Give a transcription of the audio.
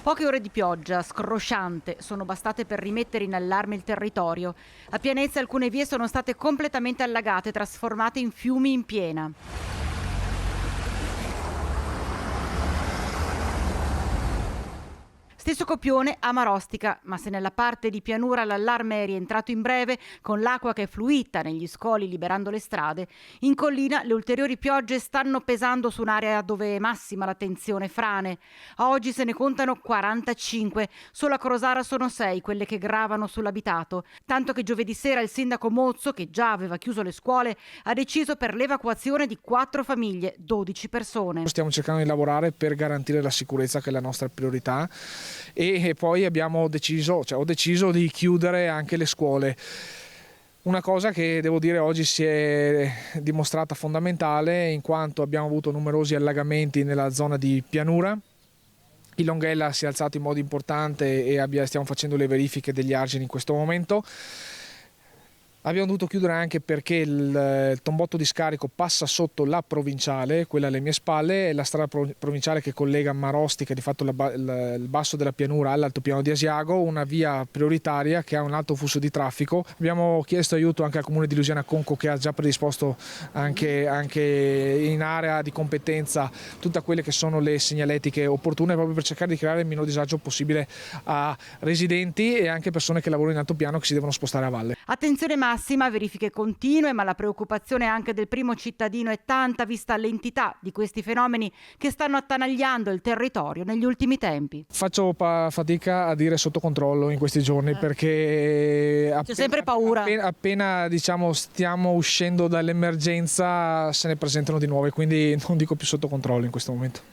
Poche ore di pioggia scrosciante sono bastate per rimettere in allarme il territorio. A Pianezza alcune vie sono state completamente allagate, trasformate in fiumi in piena. Stesso copione a Marostica, ma se nella parte di pianura l'allarme è rientrato in breve, con l'acqua che è fluita negli scoli liberando le strade, in collina le ulteriori piogge stanno pesando su un'area dove è massima la tensione frane. A oggi se ne contano 45, solo a Crosara sono 6 quelle che gravano sull'abitato, tanto che giovedì sera il sindaco Mozzo, che già aveva chiuso le scuole, ha deciso per l'evacuazione di 4 famiglie, 12 persone. Stiamo cercando di lavorare per garantire la sicurezza, che è la nostra priorità, e poi ho deciso di chiudere anche le scuole. Una cosa che devo dire oggi si è dimostrata fondamentale, in quanto abbiamo avuto numerosi allagamenti nella zona di pianura. Il Longhella si è alzato in modo importante e stiamo facendo le verifiche degli argini in questo momento. Abbiamo dovuto chiudere anche perché il tombotto di scarico passa sotto la provinciale, quella alle mie spalle, è la strada provinciale che collega Marostica, di fatto il basso della pianura, all'altopiano di Asiago, una via prioritaria che ha un alto flusso di traffico. Abbiamo chiesto aiuto anche al comune di Lusiana Conco, che ha già predisposto anche in area di competenza tutte quelle che sono le segnaletiche opportune, proprio per cercare di creare il minor disagio possibile a residenti e anche persone che lavorano in altopiano che si devono spostare a valle. Attenzione massima, verifiche continue, ma la preoccupazione anche del primo cittadino è tanta vista l'entità di questi fenomeni che stanno attanagliando il territorio negli ultimi tempi. Faccio fatica a dire sotto controllo in questi giorni perché c'è sempre paura. Appena stiamo uscendo dall'emergenza se ne presentano di nuove, quindi non dico più sotto controllo in questo momento.